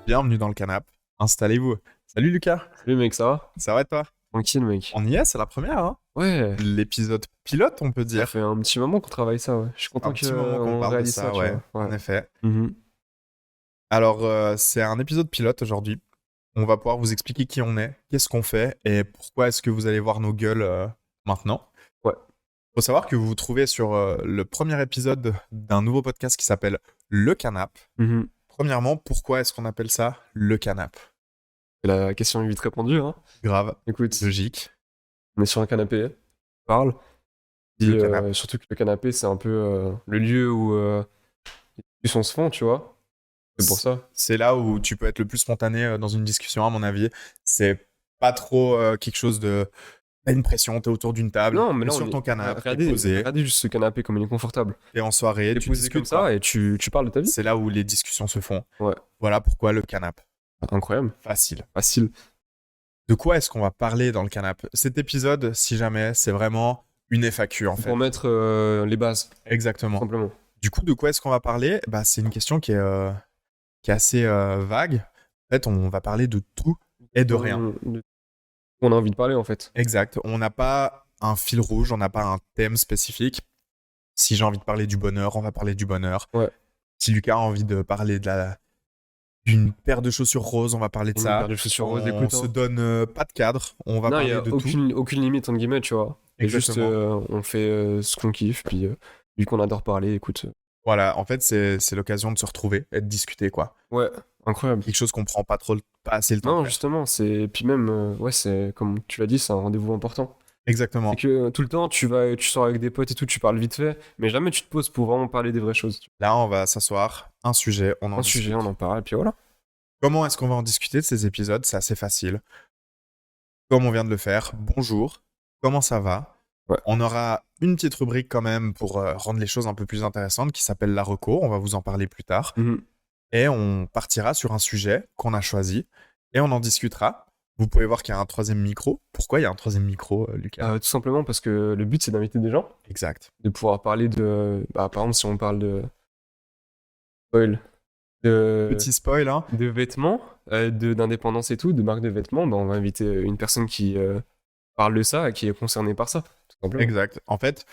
Bienvenue dans le canap'. Installez-vous. Salut Lucas, Salut mec, ça va? ça va et toi? Tranquille mec. On y est, c'est la première, hein? Ouais, L'épisode pilote, on peut ça dire. fait un petit moment qu'on travaille ça, ouais. Je suis content Un petit moment qu'on qu'on parle de réalise ça, ça, tu ouais, vois. en Ouais. effet. Mhm. Alors, c'est un épisode pilote aujourd'hui. On va pouvoir vous expliquer qui on est, qu'est-ce qu'on fait et pourquoi est-ce que vous allez voir nos gueules maintenant. Ouais. Faut savoir que vous vous trouvez sur le premier épisode d'un nouveau podcast qui s'appelle Le Canap'. Mhm. Premièrement, pourquoi est-ce qu'on appelle ça Le Canap'? C'est la question est vite répondue, hein. Grave, Écoute, logique. on est sur un canapé, on parle. Puis, Le canap'. surtout que le canapé, c'est un peu le lieu où les discussions se font, tu vois. C'est pour ça. C'est là où tu peux être le plus spontané dans une discussion, à mon avis. C'est pas trop quelque chose de. T'as une pression, t'es autour d'une table, Non, mais t'es là, sur ton canapé, t'es regardez, posé, regardez juste ce canapé comme il est confortable. t'es en soirée, T'es tu posé comme discutes, quoi. ça et tu parles de ta vie. C'est là où les discussions se font. Ouais. Voilà pourquoi le canapé. Incroyable. Facile. Facile. De quoi est-ce qu'on va parler dans le canapé? Cet épisode, si jamais, c'est vraiment une FAQ en fait. Pour mettre les bases, Exactement. simplement. Du coup, de quoi est-ce qu'on va parler? Bah, c'est une question qui est assez vague. En fait, on va parler de tout et de rien. On a envie de parler en fait. Exact. On n'a pas un fil rouge, on n'a pas un thème spécifique. Si j'ai envie de parler du bonheur, on va parler du bonheur. Ouais. Si Lucas a envie de parler d'une paire de chaussures roses, on va parler de Une ça. paire de chaussures roses, On écoute. se Hein. donne pas de cadre, on va Non, il n'y parler a de tout. aucune limite, entre guillemets, tu vois. Et juste, Exactement. on fait ce qu'on kiffe, puis vu qu'on adore parler, écoute. Voilà, en fait, c'est l'occasion de se retrouver et de discuter, quoi. Ouais, incroyable. Quelque chose qu'on prend pas assez le temps de Non, faire. justement, c'est. Puis même, ouais, c'est comme tu l'as dit, c'est un rendez-vous important. Exactement. C'est que tout le temps, tu sors avec des potes et tout, tu parles vite fait, mais jamais tu te poses pour vraiment parler des vraies choses. Là, on va s'asseoir, un sujet, on en Un discute. sujet, on en parle, et puis voilà. Comment est-ce qu'on va en discuter de ces épisodes? C'est assez facile. Comme on vient de le faire, bonjour, comment ça va? Ouais. On aura une petite rubrique quand même pour rendre les choses un peu plus intéressantes qui s'appelle la reco, on va vous en parler plus tard. Mhm. Et on partira sur un sujet qu'on a choisi et on en discutera. Vous pouvez voir qu'il y a un troisième micro. Pourquoi il y a un troisième micro, Lucas? Tout simplement parce que le but, c'est d'inviter des gens, Exact. de pouvoir parler de. Bah, par exemple, si on parle de. Spoil. Petit spoil, hein. De vêtements, d'indépendance et tout, de marques de vêtements, bah, on va inviter une personne qui parle de ça et qui est concernée par ça, tout simplement. Exact. En fait,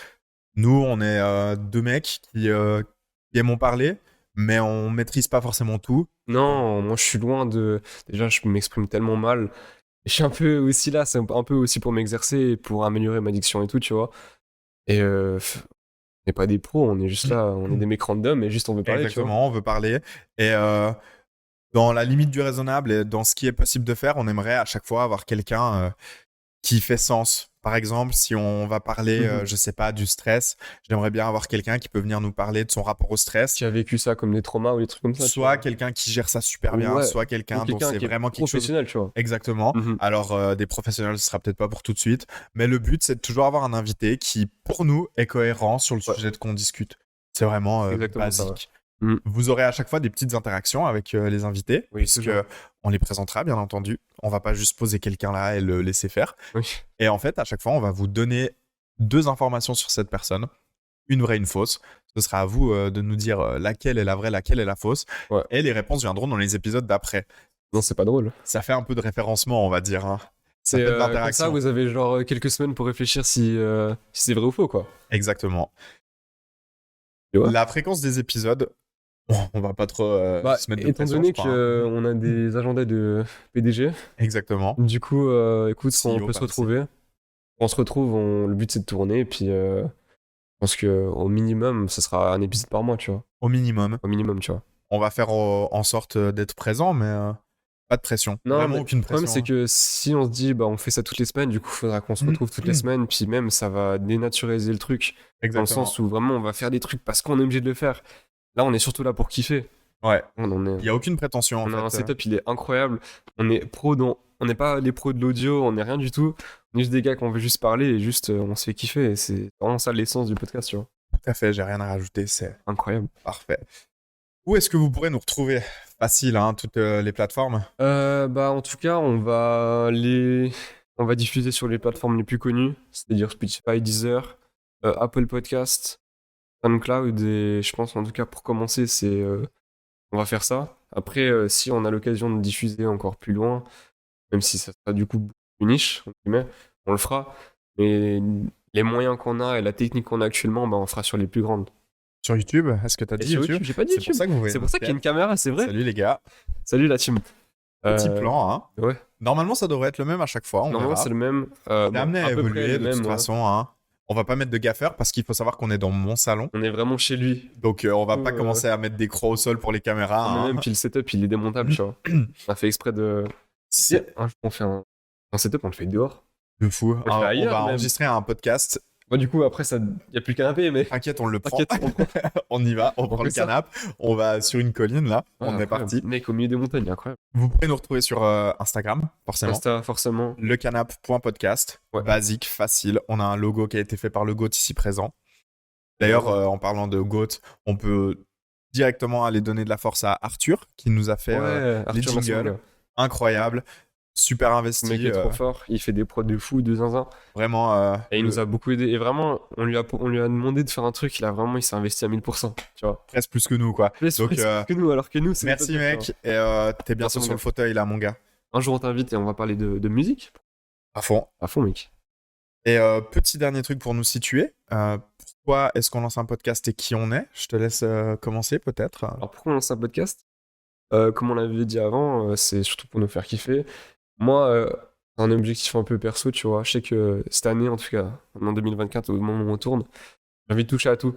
nous, on est deux mecs qui aimons parler, mais on maîtrise pas forcément tout. Non, moi je suis loin de. Déjà, je m'exprime tellement mal. Je suis un peu aussi là, c'est un peu aussi pour m'exercer et pour améliorer ma diction et tout, tu vois. Et on n'est pas des pros, on est juste là, on est des mecs random et juste on veut parler, tu vois. Exactement, on veut parler. Et dans la limite du raisonnable et dans ce qui est possible de faire, on aimerait à chaque fois avoir quelqu'un qui fait sens. Par exemple, si on va parler, Mhm. je sais pas, du stress, j'aimerais bien avoir quelqu'un qui peut venir nous parler de son rapport au stress. Qui a vécu ça comme des traumas ou des trucs comme ça, tu Soit vois. quelqu'un qui gère ça super bien, Ouais, soit ou quelqu'un dont quelqu'un c'est qui est vraiment quelque chose. professionnel, tu vois. Exactement. Mhm. Alors, des professionnels, ce sera peut-être pas pour tout de suite, mais le but, c'est de toujours avoir un invité qui, pour nous, est cohérent sur le Ouais. sujet de qu'on discute. C'est vraiment Exactement ça, basique. Mm. Vous aurez à chaque fois des petites interactions avec les invités, Oui, puisque toujours. on les présentera, bien entendu. On va pas juste poser quelqu'un là et le laisser faire. Oui. Et en fait, à chaque fois, on va vous donner deux informations sur cette personne, une vraie, une fausse. Ce sera à vous de nous dire laquelle est la vraie, laquelle est la fausse. Ouais. Et les réponses viendront dans les épisodes d'après. Non, c'est pas drôle. Ça fait un peu de référencement, on va dire. Hein. Ça C'est fait de comme ça, l'interaction. vous avez genre quelques semaines pour réfléchir si c'est vrai ou faux, quoi. Exactement. Tu vois. La fréquence des épisodes, on va pas trop Bah, se mettre de étant pression, donné je crois, hein. qu'on a des agendas de PDG, Exactement. du coup, écoute, quand on CEO peut se par ici. retrouver, on se retrouve, le but c'est de tourner, et puis je pense qu'au minimum, ça sera un épisode par mois, tu vois. Au minimum. Au minimum, tu vois. On va faire en sorte d'être présent, mais pas de pression. Non, Vraiment mais aucune le problème, pression. c'est que si on se dit, bah, on fait ça toutes les semaines, du coup, il faudra qu'on se retrouve toutes les semaines, puis même, ça va dénaturaliser le truc, dans le Exactement. sens où vraiment, on va faire des trucs parce qu'on est obligé de le faire. Là, on est surtout là pour kiffer. Ouais. On est... Il y a aucune prétention en On fait. a un setup, il est incroyable. On est pro dans... On n'est pas les pros de l'audio, on n'est rien du tout. On est juste des gars qu'on veut juste parler et juste on se fait kiffer. Et c'est vraiment ça l'essence du podcast, tu vois. Tout à fait, j'ai rien à rajouter, c'est Incroyable. parfait. Où est-ce que vous pourrez nous retrouver? Facile, hein, toutes les plateformes. Bah en tout cas, on va diffuser sur les plateformes les plus connues, c'est-à-dire Spotify, Deezer, Apple Podcast, SoundCloud et je pense en tout cas pour commencer, c'est on va faire ça. Après, si on a l'occasion de diffuser encore plus loin, même si ça sera du coup beaucoup plus niche, entre guillemets, on le fera. Mais les moyens qu'on a et la technique qu'on a actuellement, bah, on fera sur les plus grandes. Sur YouTube, est-ce que t'as Et dit sur YouTube? YouTube, j'ai pas dit C'est pour YouTube. ça que vous voyez C'est pour ça qu'il y a une caméra, c'est vrai. Salut les gars. Salut la team. Petit plan, hein. Ouais. Normalement, ça devrait être le même à chaque fois. On Normalement, verra. c'est le même. On est amené à à peu près évoluer le de même, toute ouais. façon, hein. On va pas mettre de gaffeur parce qu'il faut savoir qu'on est dans mon salon. On est vraiment chez lui. Donc, on va pas commencer à mettre des croix au sol pour les caméras. Mais hein. même, puis le setup, il est démontable, tu vois. On a fait exprès de. C'est Un jour, on fait un setup, on le fait dehors. de fou. le fait On ailleurs, va même. enregistrer un podcast. Moi, du coup, après, il n'y a plus le canapé, mais. T'inquiète, on le prend. T'inquiète, on prend. On y va, on prend fait le ça. canapé. On va sur une colline là. Ouais, on est incroyable. parti. Mec, au milieu des montagnes, incroyable. Vous pouvez nous retrouver sur Instagram, forcément. Insta, forcément. Lecanap.podcast. Ouais. Basique, facile. On a un logo qui a été fait par le GOAT ici présent. D'ailleurs, en parlant de GOAT, on peut directement aller donner de la force à Arthur qui nous a fait Ouais, les Arthur jingles. Massimanga. Incroyable. Super Ce investi. mec est trop fort. Il fait des prods de fou, de zinzin. Vraiment. Et il nous a beaucoup aidé. Et vraiment, on lui a demandé de faire un truc. Il s'est investi à 1000%. Tu vois. presque plus que nous, quoi. Plus Donc, que nous, alors que nous, c'est merci, pas top, mec. tu vois. Et t'es bientôt Merci, sur mon le gars. fauteuil, là, mon gars. Un jour, on t'invite et on va parler de musique. À fond. À fond, mec. Et petit dernier truc pour nous situer. Pourquoi est-ce qu'on lance un podcast et qui on est? Je te laisse commencer, peut-être. Alors, pourquoi on lance un podcast? Comme on l'avait dit avant, c'est surtout pour nous faire kiffer. Moi, un objectif un peu perso, tu vois. Je sais que cette année, en tout cas, en 2024, au moment où on tourne, j'ai envie de toucher à tout.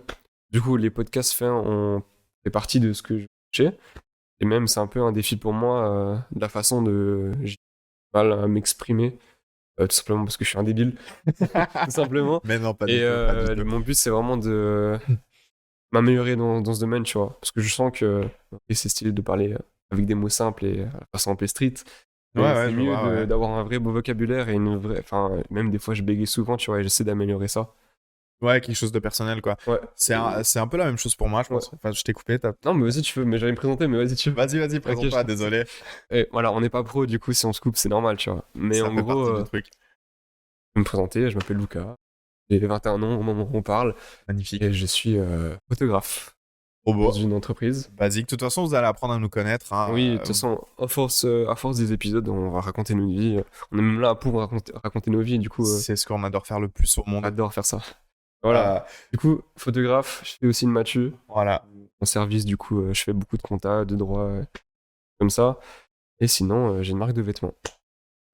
Du coup, les podcasts on fait partie de ce que je fais. Et même, c'est un peu un défi pour moi, de la façon de. J'ai du mal à m'exprimer, tout simplement parce que je suis un débile. Tout simplement. Mais non, pas du Et tout. Pas du tout. mon but, c'est vraiment de m'améliorer dans ce domaine, tu vois. Parce que je sens que c'est stylé de parler avec des mots simples et à la façon un peu street. Mais Ouais, c'est je mieux vois, ouais. d'avoir un vrai beau vocabulaire et une vraie. Enfin, même des fois, je bégaye souvent, tu vois, et j'essaie d'améliorer ça. Ouais, quelque chose de personnel, quoi. Ouais. C'est un peu la même chose pour moi, je pense. Enfin, je t'ai coupé. Non, mais vas-y, tu veux, mais j'allais me présenter, mais vas-y, tu veux. Vas-y, présente-toi, je- désolé. Et voilà, on n'est pas pro, du coup, si on se coupe, c'est normal, tu vois. Mais Ça en fait gros, partie du truc. je vais me présenter, je m'appelle Lucas. J'ai 21 ans au moment où on parle. Magnifique. Et je suis photographe Trop beau. dans une entreprise. Basique. De toute façon, vous allez apprendre à nous connaître. Hein. Oui, de toute façon, à force des épisodes, on va raconter nos vies. On est même là pour raconter nos vies, du coup, c'est ce qu'on adore faire le plus au on monde. adore faire ça. Voilà. Du coup, photographe, je fais aussi une matu. Voilà. En service, du coup, je fais beaucoup de compta, de droit, comme ça. Et sinon, j'ai une marque de vêtements.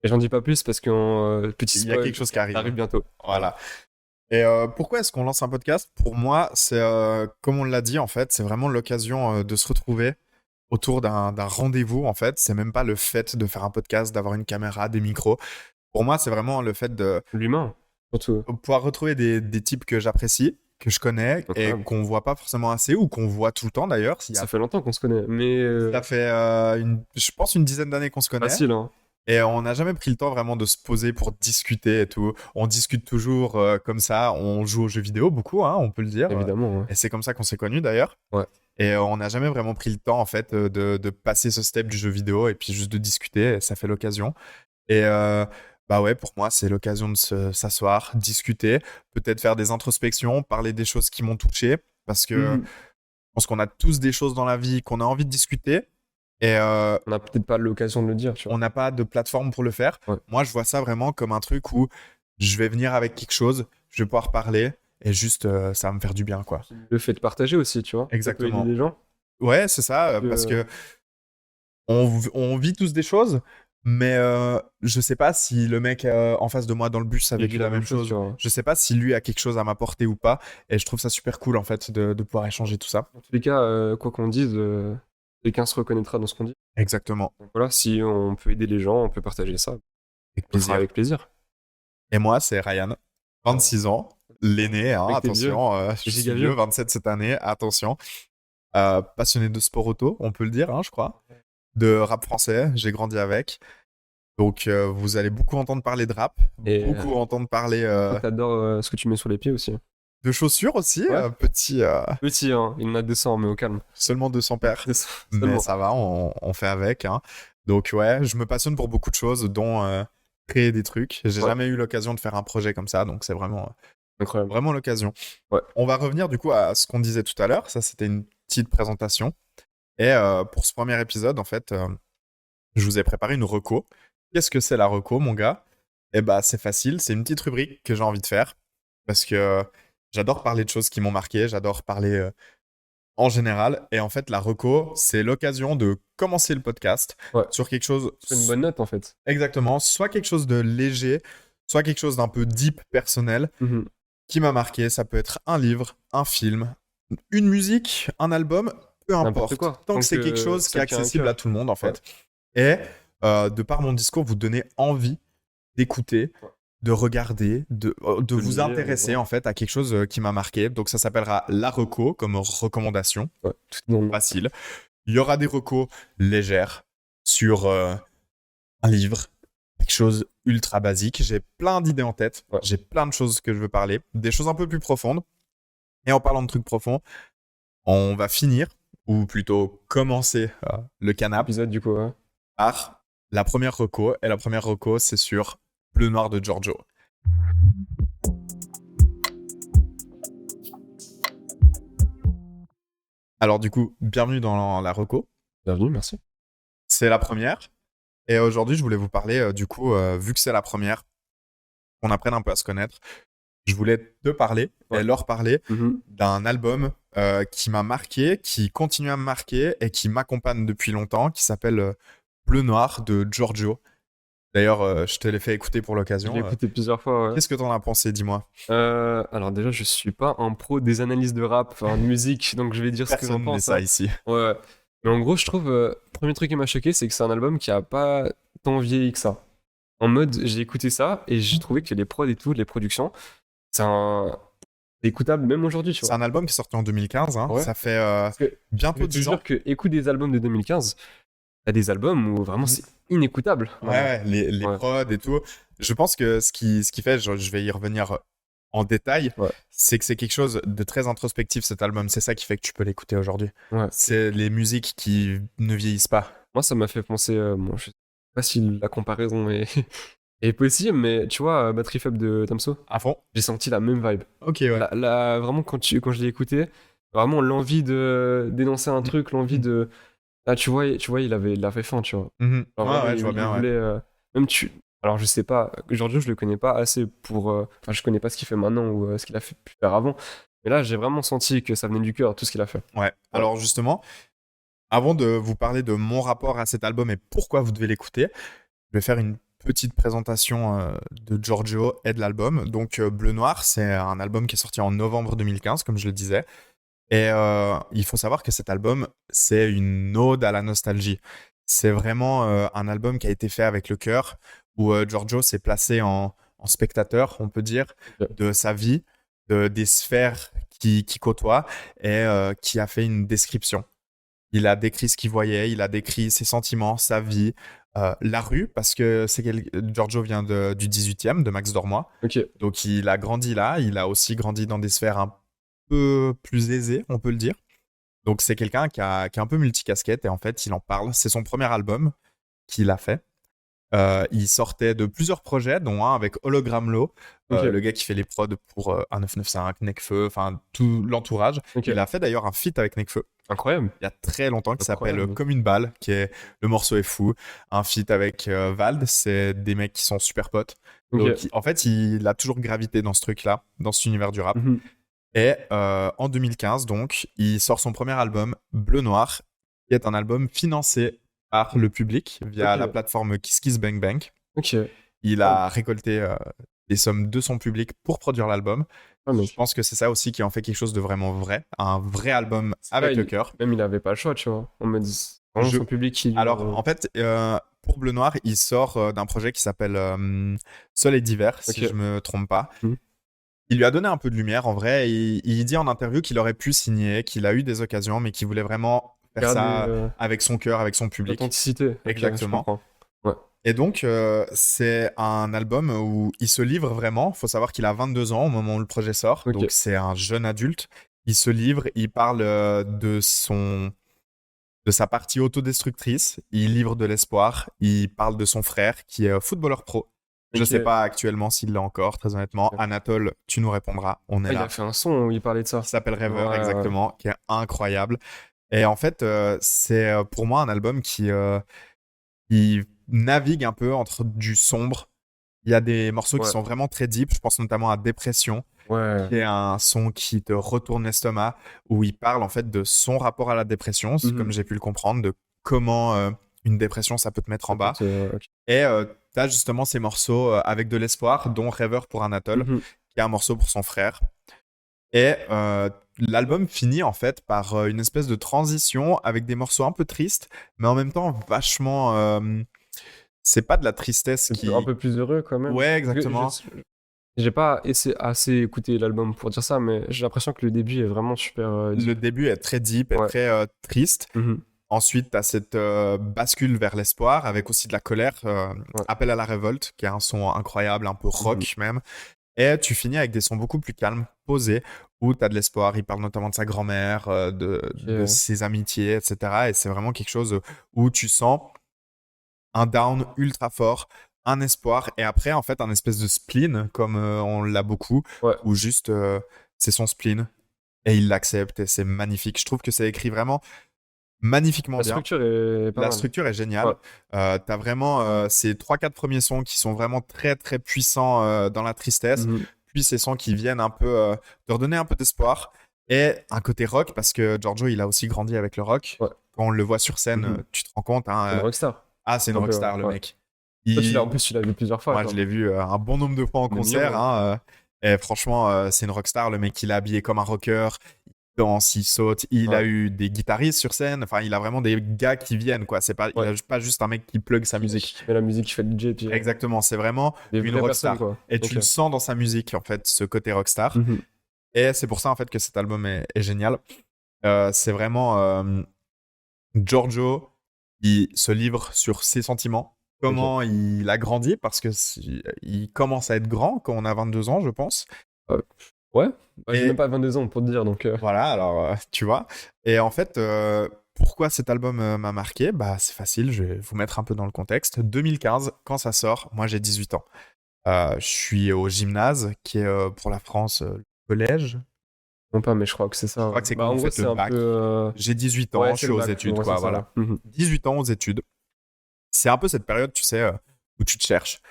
Et j'en dis pas plus parce que petit Il y a spoil, quelque chose qui arrive. ça arrive bientôt. Voilà. Et pourquoi est-ce qu'on lance un podcast? Pour moi, c'est comme on l'a dit, en fait, c'est vraiment l'occasion de se retrouver autour d'un rendez-vous, en fait. C'est même pas le fait de faire un podcast, d'avoir une caméra, des micros. Pour moi, c'est vraiment le fait de L'humain, surtout. pouvoir retrouver des types que j'apprécie, que je connais et Incroyable. qu'on voit pas forcément assez ou qu'on voit tout le temps d'ailleurs. Ça fait longtemps qu'on se connaît, mais Ça fait, je pense, une dizaine d'années qu'on se connaît. facile, hein. Et on n'a jamais pris le temps vraiment de se poser pour discuter et tout. On discute toujours comme ça. On joue aux jeux vidéo beaucoup, hein, on peut le dire. Évidemment, ouais. Et c'est comme ça qu'on s'est connus d'ailleurs. Ouais. Et on n'a jamais vraiment pris le temps en fait de passer ce step du jeu vidéo et puis juste de discuter. Et ça fait l'occasion. Et bah ouais, pour moi, c'est l'occasion de s'asseoir, discuter, peut-être faire des introspections, parler des choses qui m'ont touché. Parce que je pense qu'on a tous des choses dans la vie qu'on a envie de discuter. Et On n'a peut-être pas l'occasion de le dire, tu vois. on n'a pas de plateforme pour le faire. Ouais. Moi, je vois ça vraiment comme un truc où je vais venir avec quelque chose, je vais pouvoir parler et juste ça va me faire du bien, quoi. Le fait de partager aussi, tu vois. Exactement. Ça peut aider des gens. Ouais, c'est ça, parce que on vit tous des choses, mais je sais pas si le mec en face de moi dans le bus a Il vécu vit la même chose. tu vois. Je sais pas si lui a quelque chose à m'apporter ou pas, et je trouve ça super cool en fait de pouvoir échanger tout ça. Dans tous les cas, quoi qu'on dise, quelqu'un se reconnaîtra dans ce qu'on dit. Exactement. Donc voilà, si on peut aider les gens, on peut partager ça. Avec On le fera plaisir. avec plaisir. Et moi, c'est Ryan, 26 ans, l'aîné, hein, Mec, t'es attention, je suis giga vieux, vieux. 27 cette année, attention. Passionné de sport auto, on peut le dire, hein, je crois. De rap français, j'ai grandi avec. Donc, vous allez beaucoup entendre parler de rap, Et beaucoup entendre parler t'adores ce que tu mets sur les pieds aussi. de chaussures aussi. Ouais. Petit, Petit, hein, il en a 200, mais au calme. seulement 200 paires. 200, Mais seulement. ça va, on fait avec. Hein. Donc, ouais, je me passionne pour beaucoup de choses, dont créer des trucs. J'ai Ouais. jamais eu l'occasion de faire un projet comme ça, donc c'est vraiment, Incroyable. vraiment l'occasion. Ouais. On va revenir du coup à ce qu'on disait tout à l'heure. Ça, c'était une petite présentation. Et pour ce premier épisode, en fait, je vous ai préparé une reco. Qu'est-ce que c'est la reco, mon gars? Eh bah, c'est facile, c'est une petite rubrique que j'ai envie de faire parce que j'adore parler de choses qui m'ont marqué, j'adore parler en général. Et en fait, la reco, c'est l'occasion de commencer le podcast Ouais, sur quelque chose, c'est une bonne note en fait. exactement, soit quelque chose de léger, soit quelque chose d'un peu deep, personnel, Mhm. qui m'a marqué. Ça peut être un livre, un film, une musique, un album, peu N'importe importe. quoi, Tant que tant c'est quelque que chose qui est ça tient à accessible à cœur. tout le monde, en Ouais, fait. Et de par mon discours, vous donner envie d'écouter, ouais. de regarder, de De vous lire, intéresser ouais. en fait à quelque chose qui m'a marqué. Donc ça s'appellera la reco comme recommandation. Ouais, tout est dans le nom. Facile. Il y aura des recos légères sur un livre, quelque chose ultra basique. J'ai plein d'idées en tête. Ouais. J'ai plein de choses que je veux parler. Des choses un peu plus profondes. Et en parlant de trucs profonds, on va finir, ou plutôt commencer le canap Épisode du coup, ouais. par la première reco. Et la première reco, c'est sur Bleu Noir de Giorgio. Alors du coup, bienvenue dans la reco. Bienvenue, merci. C'est la première. Et aujourd'hui, je voulais vous parler, du coup, vu que c'est la première, qu'on apprenne un peu à se connaître. Je voulais te parler Ouais. et leur parler Mhm. d'un album qui m'a marqué, qui continue à me marquer et qui m'accompagne depuis longtemps, qui s'appelle Bleu Noir de Giorgio. D'ailleurs, je te l'ai fait écouter pour Je l'ai l'occasion. écouté plusieurs fois, ouais. Qu'est-ce que t'en as pensé, dis-moi? Alors déjà, je suis pas un pro des analyses de rap, enfin de musique, donc je vais dire ce que j'en Personne n'est pense, ça hein. ici. Ouais, ouais. Mais en gros, je trouve, premier truc qui m'a choqué, c'est que c'est un album qui a pas tant vieilli que ça. En mode, j'ai écouté ça et j'ai trouvé que les prods et tout, les productions, c'est un... c'est écoutable même aujourd'hui, tu C'est vois. un album qui est sorti en 2015, hein. Ouais. Ça fait Parce que je bientôt te 10 ans. jure que écoute des albums de 2015, t'as des albums où vraiment c'est inécoutable Ouais, maintenant. ouais, les Ouais, prods et tout. Je pense que ce qui fait, je vais y revenir en détail, ouais, c'est que c'est quelque chose de très introspectif cet album. C'est ça qui fait que tu peux l'écouter aujourd'hui. ouais. C'est les musiques qui ne vieillissent pas. Moi, ça m'a fait penser, bon, je sais pas si la comparaison est, est possible, mais tu vois, Batterie faible de Damso, À fond? j'ai senti la même vibe. Ok, ouais. Vraiment, quand je l'ai écouté, vraiment l'envie de dénoncer un truc, l'envie de. Là, tu vois, il avait faim, tu vois. Mhm. Genre, Ouais, vraiment, ouais, je vois il bien, ouais. voulait. Même tu. Alors, je sais pas, Giorgio, je le connais pas assez pour. Enfin, je connais pas ce qu'il fait maintenant ou ce qu'il a pu faire avant. Mais là, j'ai vraiment senti que ça venait du cœur, tout ce qu'il a fait. Ouais. Alors justement, avant de vous parler de mon rapport à cet album et pourquoi vous devez l'écouter, je vais faire une petite présentation de Giorgio et de l'album. Donc Bleu Noir, c'est un album qui est sorti en novembre 2015, comme je le disais. Et il faut savoir que cet album, c'est une ode à la nostalgie. C'est vraiment un album qui a été fait avec le cœur, où Giorgio s'est placé en spectateur, on peut dire, Ok. de sa vie, des sphères qui côtoie, et qui a fait une description. Il a décrit ce qu'il voyait, il a décrit ses sentiments, sa vie, la rue, parce que Giorgio vient du 18e, de Max Dormois. Ok. Donc il a grandi là, il a aussi grandi dans des sphères un peu plus aisées, on peut le dire. Donc c'est quelqu'un qui est un peu multicasquette et en fait il en parle. C'est son premier album qu'il a fait. Il sortait de plusieurs projets, dont un avec Hologram Low, Ok. le gars qui fait les prods pour 1995, Nekfeu, enfin tout l'entourage. Ok. Il a fait d'ailleurs un feat avec Nekfeu Incroyable. il y a très longtemps qui s'appelle Incroyable. Comme une balle, qui est le morceau est fou. Un feat avec Vald, c'est des mecs qui sont super potes. Ok. Donc en fait, il a toujours gravité dans ce truc-là, dans cet univers du rap. Mhm. Et en 2015, donc, il sort son premier album, Bleu Noir, qui est un album financé par le public via Ok. la plateforme KissKissBankBank. Ok. Il a récolté les sommes de son public pour produire l'album. Ah, mais Je pense que c'est ça aussi qui en fait quelque chose de vraiment vrai, un vrai album avec le cœur. même il avait pas le choix, tu vois. On me dit vraiment Je- son public qui. Alors, en fait, pour Bleu Noir, il sort d'un projet qui s'appelle Soleil d'hiver, si Ok. je me trompe pas. Mhm. Il lui a donné un peu de lumière, en vrai. Il dit en interview qu'il aurait pu signer, qu'il a eu des occasions, mais qu'il voulait vraiment faire Garder, ça avec son cœur, avec son public. l'authenticité. Ok, Exactement. je comprends. Ouais. Et donc, c'est un album où il se livre vraiment. Il faut savoir qu'il a 22 ans au moment où le projet sort. Ok. Donc, c'est un jeune adulte. Il se livre, il parle de sa partie autodestructrice. Il livre de l'espoir. Il parle de son frère qui est footballeur pro. Je Ok. sais pas actuellement s'il l'a encore, très honnêtement. Ok. Anatole, tu nous répondras. On est Ah, il là. a fait un son où il parlait de ça. Qui s'appelle Rêveur, Ouais, ouais. exactement, qui est incroyable. Et en fait, c'est pour moi un album qui navigue un peu entre du sombre. Il y a des morceaux qui Ouais, sont vraiment très deep. Je pense notamment à Dépression, ouais. qui est un son qui te retourne l'estomac, où il parle en fait de son rapport à la dépression, comme Mhm. j'ai pu le comprendre, de comment une dépression ça peut te mettre Ça en peut bas. te. Ok. Et t'as justement ces morceaux avec de l'espoir, dont Rêveur pour Anatole, Mhm. qui est un morceau pour son frère. Et l'album finit en fait par une espèce de transition avec des morceaux un peu tristes, mais en même temps vachement. C'est pas de la tristesse C'est un qui. peu plus heureux quand même. Ouais, Parce que exactement. j'ai pas assez écouté l'album pour dire ça, mais j'ai l'impression que le début est vraiment super Le deep. début est très deep et Ouais. très triste. Mhm. Ensuite, tu as cette bascule vers l'espoir avec aussi de la colère. Ouais. Appel à la révolte, qui est un son incroyable, un peu Mhm. rock même. Et tu finis avec des sons beaucoup plus calmes, posés, où tu as de l'espoir. Il parle notamment de sa grand-mère, Ok, de ses amitiés, etc. Et c'est vraiment quelque chose où tu sens un down ultra fort, un espoir, et après, en fait, un espèce de spleen, comme on l'a beaucoup, ouais. où juste c'est son spleen, et il l'accepte, et c'est magnifique. Je trouve que c'est écrit vraiment magnifiquement La bien. structure est pas La mal. structure est Ouais. géniale. T'as vraiment ces trois quatre premiers sons qui sont vraiment très très puissants dans la tristesse, Mhm. puis ces sons qui viennent un peu te redonner un peu d'espoir et un côté rock parce que Giorgio il a aussi grandi avec le rock. Ouais. Quand on le voit sur scène, Mhm. tu te rends compte, hein, C'est une rockstar. ah c'est une Un peu, ouais. rockstar le Ouais. mec. Toi, en Il, plus, tu l'as vu plusieurs fois, moi je quoi. l'ai vu un bon nombre de fois en Même Lyon, concert, hein. hein, et franchement c'est une rockstar le mec. Il est habillé comme un rocker, danse, il saute, il a Ouais. eu des guitaristes sur scène, enfin il a vraiment des gars qui viennent quoi, c'est pas il Ouais. a pas juste un mec qui plug sa musique. Qui met la musique, qui fait le DJ, puis Exactement, c'est vraiment des une vraies personnes, rockstar quoi. et tu Ok. le sens dans sa musique en fait, ce côté rockstar, Mhm. et c'est pour ça en fait que cet album est génial. C'est vraiment Giorgio qui se livre sur ses sentiments, Ok. comment il a grandi parce que il commence à être grand quand on a 22 ans je pense. Euh, ouais. Bah, j'ai même Et pas 22 ans pour te dire, donc. voilà, alors tu vois. Et en fait, pourquoi cet album m'a marqué? Bah, c'est facile, je vais vous mettre un peu dans le contexte. 2015, quand ça sort, moi j'ai 18 ans. Je suis au gymnase, qui est pour la France le collège. Non pas, mais je crois que c'est Je ça, crois ouais. que c'est Bah, quand en vous gros, faites le c'est un peu. bac. J'ai 18 Ouais, ans, je c'est suis le aux bac. En études, gros, c'est quoi, ça, ouais. voilà. Mhm. 18 ans aux études. C'est un peu cette période, tu sais, où tu te cherches.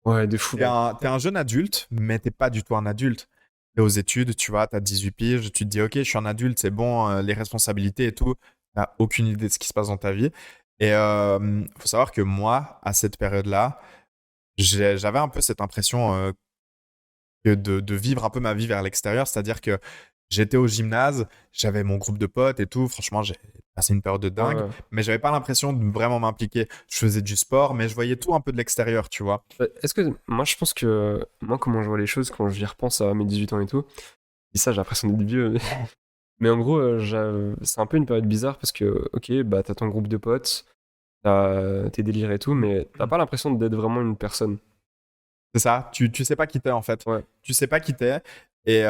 Ouais, de fou, même. T'es un jeune adulte, mais t'es pas du tout un adulte. T'es aux études, tu vois, t'as 18 piges, tu te dis, ok, je suis un adulte, c'est bon, les responsabilités et tout. T'as aucune idée de ce qui se passe dans ta vie. Et faut savoir que moi, à cette période-là, j'avais un peu cette impression de vivre un peu ma vie vers l'extérieur, c'est-à-dire que j'étais au gymnase, j'avais mon groupe de potes et tout. Franchement, j'ai passé une période de Ouais, dingue, ouais. mais j'avais pas l'impression de vraiment m'impliquer. Je faisais du sport, mais je voyais tout un peu de l'extérieur, tu vois. Est-ce que. Moi, je pense que. Moi, comment je vois les choses quand j'y repense à mes 18 ans et tout. Et ça, j'ai l'impression d'être vieux. Mais en gros, c'est un peu une période bizarre parce que, ok, bah, t'as ton groupe de potes, t'as tes délires et tout, mais t'as pas l'impression d'être vraiment une personne. C'est ça, tu sais pas qui t'es en fait. Ouais. Tu sais pas qui t'es. Et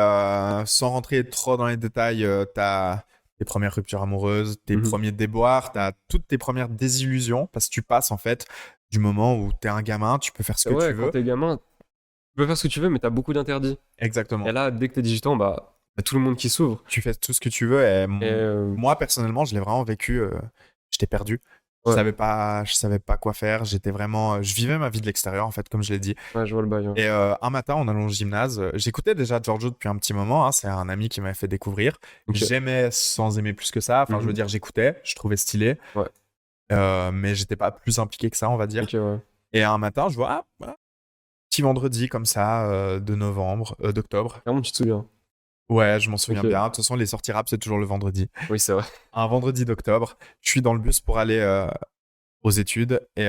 sans rentrer trop dans les détails, t'as tes premières ruptures amoureuses, tes Mhm. premiers déboires, t'as toutes tes premières désillusions parce que tu passes en fait du moment où t'es un gamin, tu peux faire ce Et que tu ouais, quand veux. t'es gamin, tu peux faire ce que tu veux, mais t'as beaucoup d'interdits. Et Exactement. là, dès que t'as 18 ans, bah, y a tout le monde qui s'ouvre. Tu fais tout ce que tu veux. Et Et moi personnellement, je l'ai vraiment vécu. J'étais perdu. ouais, Je savais pas quoi faire. J'étais vraiment, je vivais ma vie de l'extérieur en fait, comme je l'ai dit. ouais, je vois le bail, ouais. Et un matin, en allant au gymnase, j'écoutais déjà Giorgio depuis un petit moment, hein, c'est un ami qui m'avait fait découvrir. Ok. J'aimais sans aimer plus que ça. Enfin, je veux Mhm. dire, j'écoutais, je trouvais stylé, Ouais. mais j'étais pas plus impliqué que ça, on va dire. Ok, ouais. Et un matin, je vois, ah, voilà, petit vendredi comme ça, de novembre, d'octobre. Clairement, tu te souviens. Ouais, je m'en souviens Ok. bien. De toute façon, les sorties rap, c'est toujours le vendredi. Oui, c'est vrai. Un vendredi d'octobre, je suis dans le bus pour aller aux études et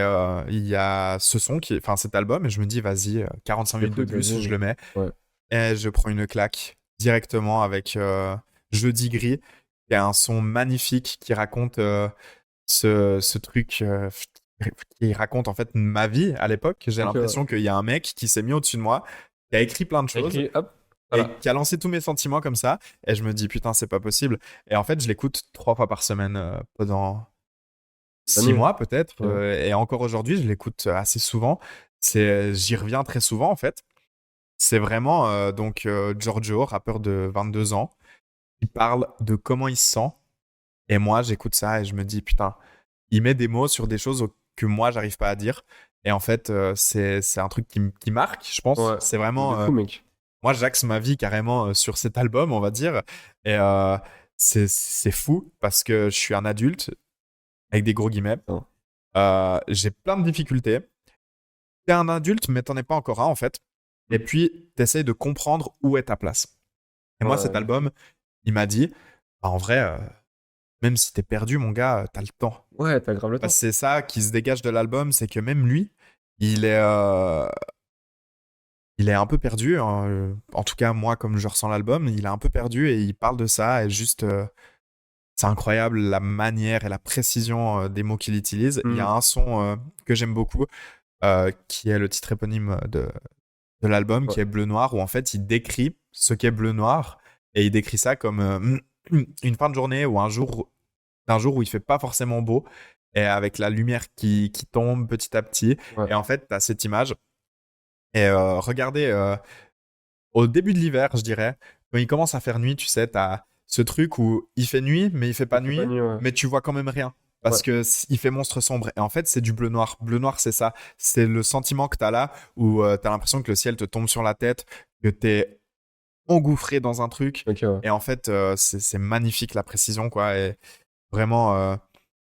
il y a ce son enfin cet album, et je me dis, vas-y, 45 minutes de Écoute, bus, je vas-y. le mets. Ouais. Et je prends une claque directement avec Jeudi Gris, qui est un son magnifique qui raconte ce truc, qui raconte en fait ma vie à l'époque. J'ai Ok, ouais. l'impression qu'il y a un mec qui s'est mis au-dessus de moi, qui a écrit plein de T'as choses écrit, hop, et voilà. qui a lancé tous mes sentiments comme ça. Et je me dis, putain, c'est pas possible. Et en fait, je l'écoute 3 fois par semaine pendant Cette 6 année. mois peut-être. Ok. Et encore aujourd'hui, je l'écoute assez souvent. J'y reviens très souvent en fait. C'est vraiment donc Giorgio, rappeur de 22 ans, qui parle de comment il se sent Et moi, j'écoute ça et je me dis, putain, il met des mots sur des choses que moi, j'arrive pas à dire. Et en fait, c'est un truc qui marque, je pense. Ouais, C'est de vraiment. fou, mec. Moi, j'axe ma vie carrément sur cet album, on va dire. Et c'est fou parce que je suis un adulte, avec des gros guillemets. Putain. J'ai plein de difficultés. T'es un adulte, mais t'en es pas encore un, en fait. Et puis, t'essayes de comprendre où est ta place. Et moi, cet Ouais, album, il m'a dit, bah, en vrai, même si t'es perdu, mon gars, t'as le temps. ouais, t'as grave le Parce temps. que c'est ça qui se dégage de l'album, c'est que même lui, il est, il est un peu perdu, hein. En tout cas, moi, comme je ressens l'album, il est un peu perdu et il parle de ça. Et juste, c'est incroyable la manière et la précision des mots qu'il utilise. Il y a Mm. un son que j'aime beaucoup, qui est le titre éponyme de l'album, Ouais. qui est Bleu Noir, où en fait, il décrit ce qu'est Bleu Noir. Et il décrit ça comme une fin de journée ou un jour où il fait pas forcément beau, et avec la lumière qui tombe petit à petit. Ouais. Et en fait, tu as cette image. Et regardez, au début de l'hiver, je dirais, quand il commence à faire nuit, tu sais, tu as ce truc où il fait nuit, mais il fait pas Il fait pas nuit, nuit, ouais. mais tu vois quand même rien. Ouais. Parce que il fait monstre sombre. Et en fait, c'est du bleu noir. Bleu noir, c'est ça. C'est le sentiment que tu as là, où tu as l'impression que le ciel te tombe sur la tête, que tu es engouffré dans un truc. Ok, ouais. Et en fait, c'est magnifique la précision, quoi. Et vraiment,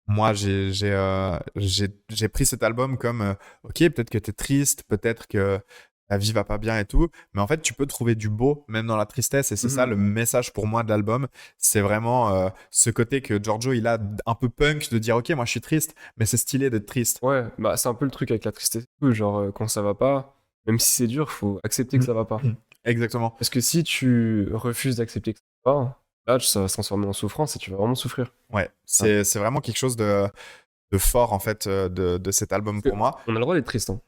moi, j'ai pris cet album comme, ok, peut-être que tu es triste, peut-être que ta vie va pas bien et tout, mais en fait, tu peux trouver du beau même dans la tristesse. Et c'est ça Mhm. le message pour moi de l'album. C'est vraiment ce côté que Giorgio, il a un peu punk de dire, ok, moi je suis triste, mais c'est stylé d'être triste. Ouais, bah c'est un peu le truc avec la tristesse. Genre, quand ça va pas, même si c'est dur, faut accepter que ça va pas. Exactement. Parce que si tu refuses d'accepter que ça va pas, là, ça va se transformer en souffrance et tu vas vraiment souffrir. Ouais, Ah. c'est vraiment quelque chose de fort en fait de cet album Parce pour que moi. on a le droit d'être triste, hein.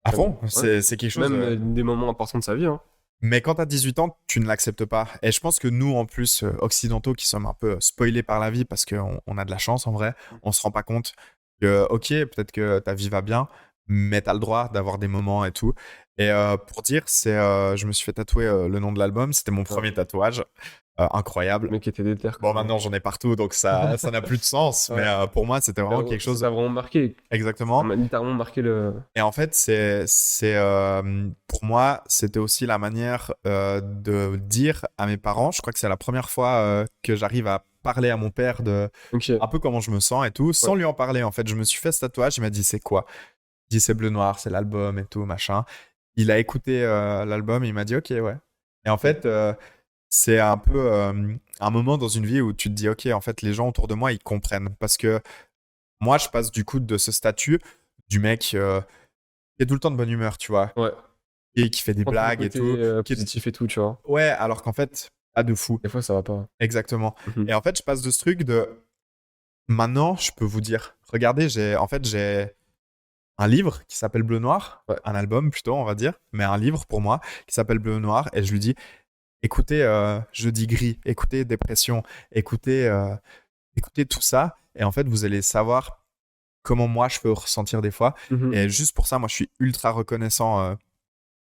À Vraiment. fond, Ouais. c'est quelque chose. Même des moments importants de sa vie, hein. Mais quand t'as 18 ans, tu ne l'acceptes pas. Et je pense que nous, en plus, occidentaux, qui sommes un peu spoilés par la vie parce qu'on a de la chance en vrai, on se rend pas compte que, ok, peut-être que ta vie va bien, mais t'as le droit d'avoir des moments et tout. Et pour dire, je me suis fait tatouer le nom de l'album, c'était mon Ouais. premier tatouage. Incroyable. Le mec était déter, Bon, quand même. maintenant j'en ai partout, donc ça n'a plus de sens. Mais Ouais. pour moi, c'était vraiment quelque Ça chose. t'a vraiment marqué. Ça Exactement. m'a littéralement marqué le. Et en fait, pour moi, c'était aussi la manière de dire à mes parents. Je crois que c'est la première fois que j'arrive à parler à mon père de Ok. un peu comment je me sens et tout, sans Ouais. lui en parler. En fait, je me suis fait ce tatouage. Il m'a dit, c'est quoi? Il dit, c'est bleu noir, c'est l'album et tout, machin. Il a écouté l'album, il m'a dit, ok, ouais. Et en fait, c'est un peu un moment dans une vie où tu te dis, ok, en fait, les gens autour de moi, ils comprennent. Parce que moi, je passe du coup de ce statut du mec qui est tout le temps de bonne humeur, tu vois, Ouais. et qui fait des Prends tout le blagues et côté tout. positif et tout, tu vois. Ouais, alors qu'en fait, pas de fou. Des fois, ça va pas. Exactement. Mhm. Et en fait, je passe de ce truc de maintenant, je peux vous dire, regardez, j'ai un livre qui s'appelle Bleu Noir, Ouais. un album plutôt, on va dire, mais un livre pour moi qui s'appelle Bleu Noir, et je lui dis, écoutez, Jeudi Gris, écoutez Dépression, écoutez tout ça, et en fait, vous allez savoir comment moi je peux ressentir des fois. Mhm. Et juste pour ça, moi, je suis ultra reconnaissant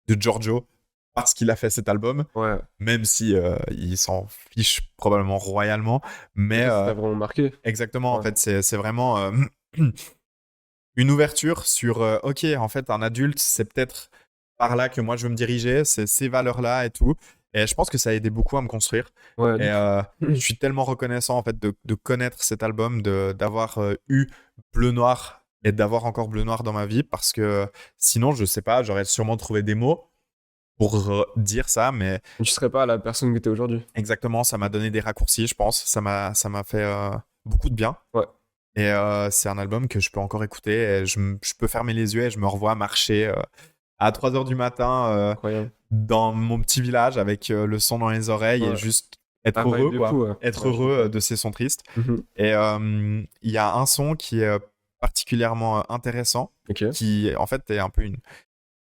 de Giorgio parce qu'il a fait cet album, Ouais. même si il s'en fiche probablement royalement. Mais Ça t'a vraiment marqué. exactement, en Ouais. fait, c'est vraiment une ouverture sur ok, en fait, un adulte, c'est peut-être par là que moi je veux me diriger, c'est ces valeurs-là et tout. Et je pense que ça a aidé beaucoup à me construire. Ouais, Et de fou. je suis tellement reconnaissant en fait de connaître cet album, d'avoir eu Bleu Noir et d'avoir encore Bleu Noir dans ma vie parce que sinon, je sais pas, j'aurais sûrement trouvé des mots pour dire ça, mais Tu serais pas la personne que t'es aujourd'hui. exactement, ça m'a donné des raccourcis, je pense. Ça m'a fait beaucoup de bien. Ouais. Et c'est un album que je peux encore écouter. Et je peux fermer les yeux et je me revois marcher à 3 heures du matin Incroyable. dans mon petit village avec le son dans les oreilles et Ouais. juste être Un vibe heureux, de quoi. fou, ouais. Être Ouais, je heureux comprends. de ces sons tristes. Mhm. Et il y a un son qui est particulièrement intéressant, Ok. qui en fait est un peu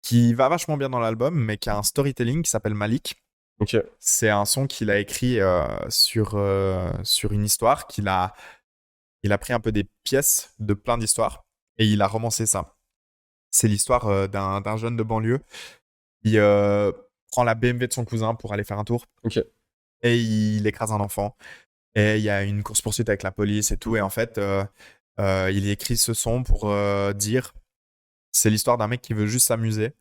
qui va vachement bien dans l'album, mais qui a un storytelling qui s'appelle Malik. Ok. C'est un son qu'il a écrit sur une histoire il a pris un peu des pièces de plein d'histoires et il a romancé ça. C'est l'histoire d'un jeune de banlieue qui prend la BMW de son cousin pour aller faire un tour Ok. et il écrase un enfant. Et il y a une course-poursuite avec la police et tout. Et en fait, il écrit ce son pour dire c'est l'histoire d'un mec qui veut juste s'amuser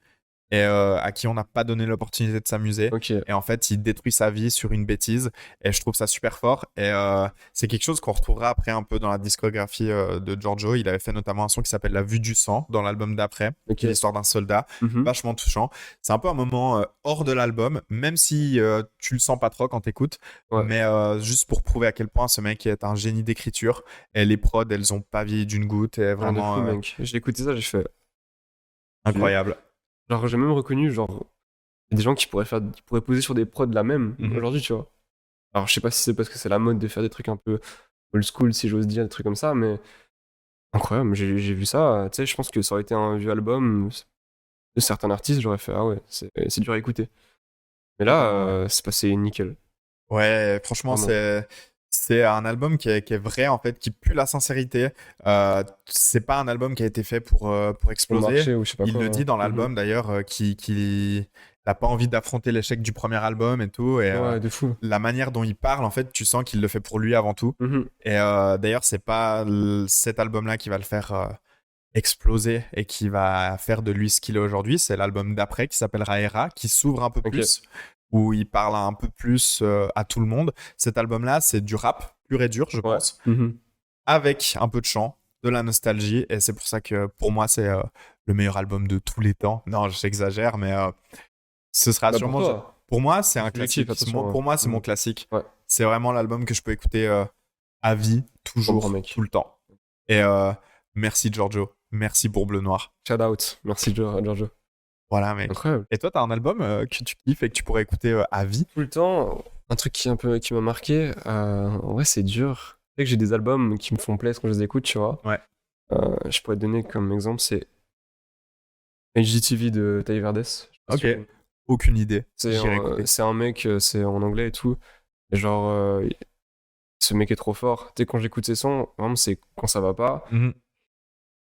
et à qui on n'a pas donné l'opportunité de s'amuser. Ok. Et en fait, il détruit sa vie sur une bêtise. Et je trouve ça super fort. Et c'est quelque chose qu'on retrouvera après un peu dans la discographie de Giorgio. Il avait fait notamment un son qui s'appelle La Vue du sang dans l'album d'après, Ok. l'histoire d'un soldat. Mhm. Vachement touchant. C'est un peu un moment hors de l'album, même si tu le sens pas trop quand t'écoutes. Ouais. Mais juste pour prouver à quel point ce mec est un génie d'écriture. Et les prods, elles ont pas vieilli d'une goutte. Et Rien de vraiment fou, mec. J'ai écouté ça, j'ai fait. incroyable. Genre, j'ai même reconnu, genre, il y a des gens qui pourraient poser sur des prods la même Mhm. aujourd'hui, tu vois. Alors, je sais pas si c'est parce que c'est la mode de faire des trucs un peu old school, si j'ose dire, des trucs comme ça, mais incroyable. J'ai vu ça, tu sais, je pense que ça aurait été un vieux album de certains artistes, j'aurais fait, ah ouais, c'est dur à écouter. Mais là, Totalement, ouais. c'est passé nickel. Ouais, franchement, Vraiment. c'est un album qui est vrai, en fait, qui pue la sincérité. C'est pas un album qui a été fait pour Pour le exploser. marché ou je sais pas Il quoi. le dit dans Mhm. l'album, d'ailleurs, qu'il n'a pas envie d'affronter l'échec du premier album et tout. Et Ouais, de fou. la manière dont il parle, en fait, tu sens qu'il le fait pour lui avant tout. Mhm. Et d'ailleurs, c'est pas cet album-là qui va le faire exploser et qui va faire de lui ce qu'il est aujourd'hui. C'est l'album d'après qui s'appellera Era, qui s'ouvre un peu Ok. plus, où il parle un peu plus à tout le monde. Cet album-là, c'est du rap pur et dur, je Ouais. pense, Mhm. avec un peu de chant, de la nostalgie. Et c'est pour ça que pour moi, c'est le meilleur album de tous les temps. Non, j'exagère, mais ce sera Bah pour sûrement. toi, Pour moi, c'est c'est un subjectif, classique. attention. Pour moi, c'est mon Mhm. classique. Ouais, C'est vraiment l'album que je peux écouter à vie, je comprends, toujours, mec. tout le temps. Et merci Giorgio. Merci pour Bleu Noir. Shout out. Merci, Giorgio. Voilà, mec. Incroyable. Et toi, t'as un album que tu kiffes et que tu pourrais écouter à vie? Tout le temps, un truc qui m'a marqué, en vrai, c'est dur. Tu sais que j'ai des albums qui me font plaisir quand je les écoute, tu vois. Ouais. Je pourrais te donner comme exemple, c'est HGTV de Ty Verdes. Je sais pas si Ok. tu connais. Aucune idée. C'est J'irai écouter. c'est un mec, c'est en anglais et tout. Et genre, ce mec est trop fort. Tu sais, quand j'écoute ses sons, vraiment, c'est quand ça va pas. Mhm.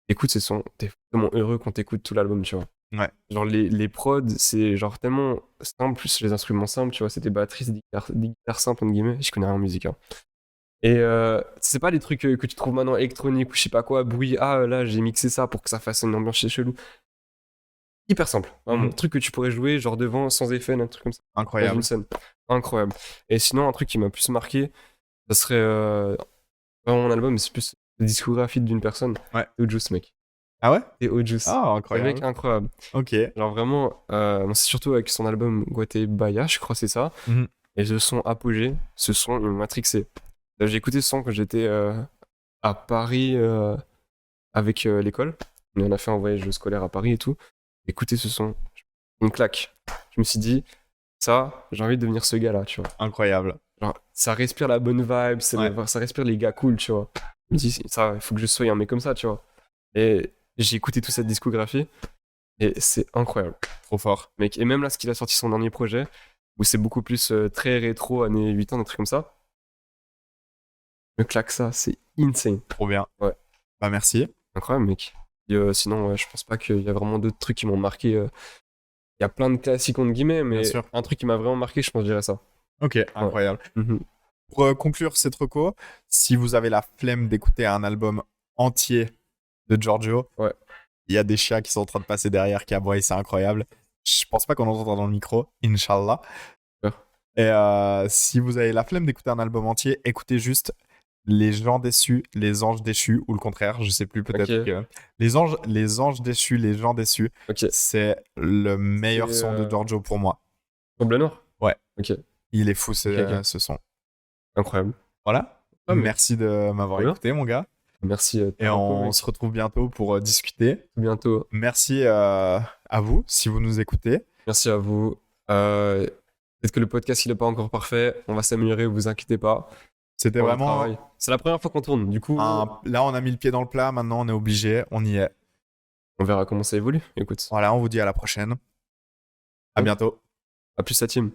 Écoute ses sons, t'es vraiment heureux quand t'écoutes tout l'album, tu vois. Ouais. Genre, les prods, c'est genre tellement simple, plus les instruments simples, tu vois. C'est des batteries, c'est des guitares simples, entre guillemets. Je connais rien en musique, hein. Et c'est pas des trucs que tu trouves maintenant électroniques ou je sais pas quoi, bruit, ah là j'ai mixé ça pour que ça fasse une ambiance chelou. Hyper simple, vraiment. Mhm. Un truc que tu pourrais jouer genre devant sans effet, un truc comme ça, dans Incroyable. une scène. Incroyable. Et sinon, un truc qui m'a plus marqué, ça serait pas mon album, mais c'est plus la discographie d'une personne. Ouais. C'est Ojus, mec. Ah ouais? C'est Ojus. Ah, Le mec incroyable. incroyable. Ok. Genre vraiment, moi, c'est surtout avec son album Guatebaya, je crois que c'est ça. Mhm. Et ce son apogée, ce son, il m'a matrixé. J'ai écouté ce son quand j'étais à Paris avec l'école. On a fait un voyage scolaire à Paris et tout. Écouter ce son, une claque. Je me suis dit, ça, j'ai envie de devenir ce gars-là, tu vois. Incroyable. Genre, ça respire la bonne vibe, Ouais. ça respire les gars cool, tu vois. Je me dis, ça, il faut que je sois un mec comme ça, tu vois. Et j'ai écouté toute cette discographie et c'est incroyable, Trop fort. mec. Et même là, ce qu'il a sorti son dernier projet, où c'est beaucoup plus très rétro, années 80, des trucs comme ça. Me claque ça, c'est insane. Trop bien. Ouais. Bah, merci. Incroyable, mec. Et, sinon, ouais, je pense pas qu'il y a vraiment d'autres trucs qui m'ont marqué. Il y a plein de classiques entre guillemets, mais Bien sûr. un truc qui m'a vraiment marqué, je pense que je dirais ça. Ok, incroyable. Mhm. Pour conclure cette reco, si vous avez la flemme d'écouter un album entier de Giorgio, Ouais. il y a des chiens qui sont en train de passer derrière qui aboient, c'est incroyable. Je pense pas qu'on entendra dans le micro, Inch'Allah. Super. Et si vous avez la flemme d'écouter un album entier, écoutez juste Les gens déçus, Les anges déchus, ou le contraire, je sais plus, peut-être Ok. que... les anges déchus, Les gens déçus, Ok. c'est le meilleur C'est, son de Giorgio pour moi. Sur Bleu Noir. Ouais. Ok. Il est fou Ok. ce son. Incroyable. Voilà. Ah, mais- Merci de m'avoir Trop bien. écouté, mon gars. Merci. Et on se retrouve bientôt pour discuter. À bientôt. Merci à vous si vous nous écoutez. Merci à vous. Peut-être que le podcast il est pas encore parfait. On va s'améliorer, vous inquiétez pas. C'était On va vraiment travailler. C'est la première fois qu'on tourne. Du coup, là, on a mis le pied dans le plat. Maintenant, on est obligé. On y est. on verra comment ça évolue. Écoute. Voilà, on vous dit à la prochaine. À Bon. bientôt. À plus, la team.